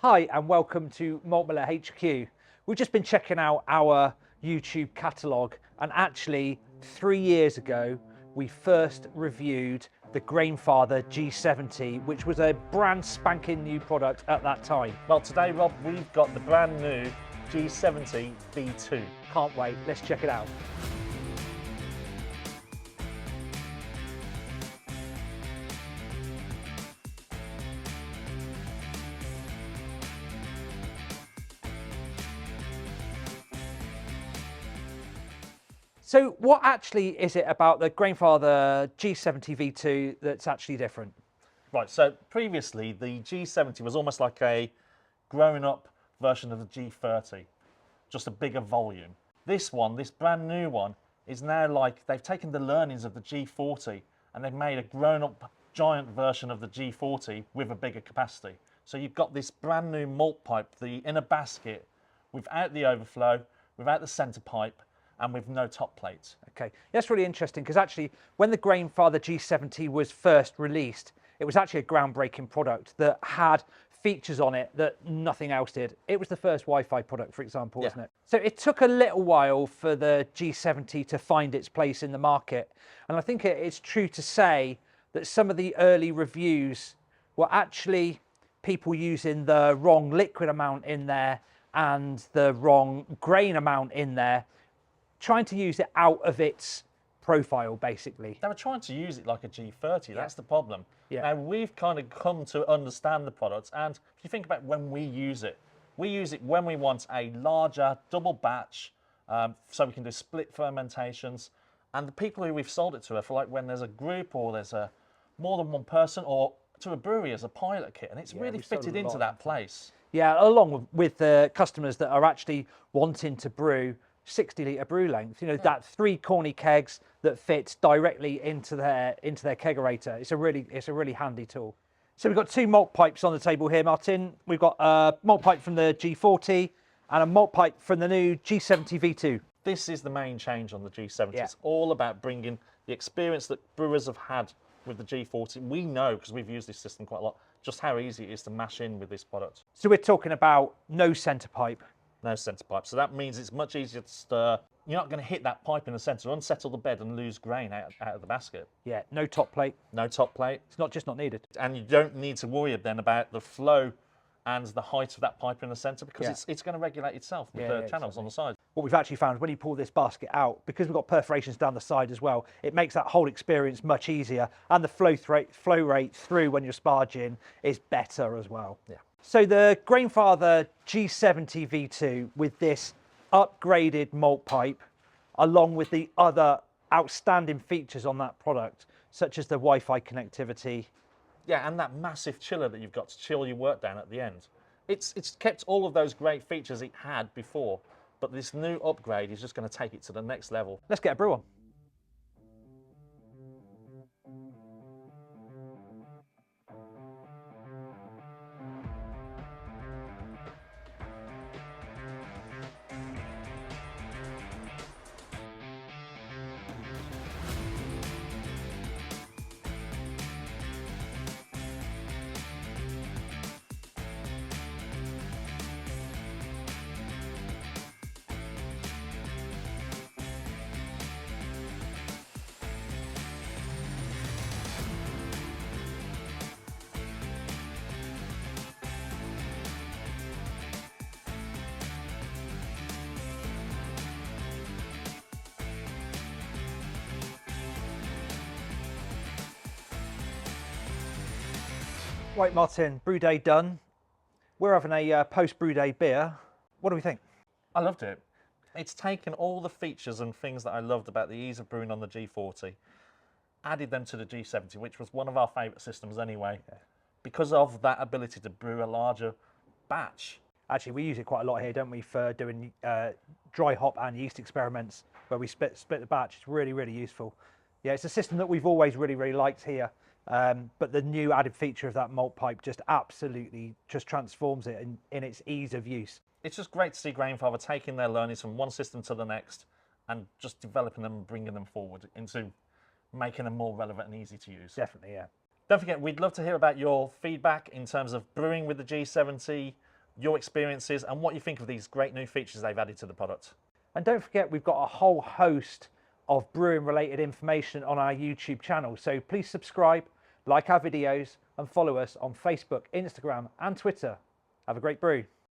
Hi and welcome to Malt HQ. We've just been checking out our YouTube catalogue, and actually 3 years ago we first reviewed the Grainfather G70, which was a brand spanking new product at that time. Well, today, Rob, we've got the brand new G70 V2. Can't wait, let's check it out. So what actually is it about the Grainfather G70 V2 that's actually different? Right, so previously the G70 was almost like a grown up version of the G30, just a bigger volume. This one, this brand new one, is now like they've taken the learnings of the G40 and they've made a grown up giant version of the G40 with a bigger capacity. So you've got this brand new malt pipe, the inner basket, without the overflow, without the centre pipe, and with no top plates. Okay, that's really interesting because actually when the Grainfather G70 was first released, it was actually a groundbreaking product that had features on it that nothing else did. It was the first Wi-Fi product, for example, wasn't it? So it took a little while for the G70 to find its place in the market. And I think it's true to say that some of the early reviews were actually people using the wrong liquid amount in there and the wrong grain amount in there, trying to use it out of its profile, basically. They were trying to use it like a G30, that's the problem. Yeah. Now, we've kind of come to understand the product, and if you think about when we use it when we want a larger double batch, so we can do split fermentations, and the people who we've sold it to are for like when there's a group or there's more than one person, or to a brewery as a pilot kit, and it's really fitted into that place. Yeah, along with the customers that are actually wanting to brew 60-litre brew length, you know, that 3 corny kegs that fits directly into their kegerator. It's a really handy tool. So we've got 2 malt pipes on the table here, Martin. We've got a malt pipe from the G40 and a malt pipe from the new G70 V2. This is the main change on the G70. Yeah. It's all about bringing the experience that brewers have had with the G40. We know, because we've used this system quite a lot, just how easy it is to mash in with this product. So we're talking about no centre pipe. No centre pipe. So that means it's much easier to stir. You're not going to hit that pipe in the centre, unsettle the bed and lose grain out of the basket. Yeah, no top plate. No top plate. It's not needed. And you don't need to worry then about the flow and the height of that pipe in the centre, because it's going to regulate itself with the channels on the side. What we've actually found when you pull this basket out, because we've got perforations down the side as well, it makes that whole experience much easier, and the flow rate through when you're sparging is better as well. Yeah. So the Grainfather G70 V2 with this upgraded malt pipe, along with the other outstanding features on that product, such as the Wi-Fi connectivity. Yeah, and that massive chiller that you've got to chill your work down at the end. It's kept all of those great features it had before, but this new upgrade is just going to take it to the next level. Let's get a brew on. Right, Martin, brew day done. We're having a post-brew day beer. What do we think? I loved it. It's taken all the features and things that I loved about the ease of brewing on the G40, added them to the G70, which was one of our favourite systems anyway, because of that ability to brew a larger batch. Actually, we use it quite a lot here, don't we, for doing dry hop and yeast experiments where we split the batch. It's really, really useful. Yeah, it's a system that we've always really, really liked here. But the new added feature of that malt pipe just absolutely just transforms it in its ease of use. It's just great to see Grainfather taking their learnings from one system to the next and just developing them and bringing them forward into making them more relevant and easy to use. Definitely, yeah. Don't forget, we'd love to hear about your feedback in terms of brewing with the G70, your experiences and what you think of these great new features they've added to the product. And don't forget, we've got a whole host of brewing related information on our YouTube channel. So please subscribe, like our videos, and follow us on Facebook, Instagram, and Twitter. Have a great brew.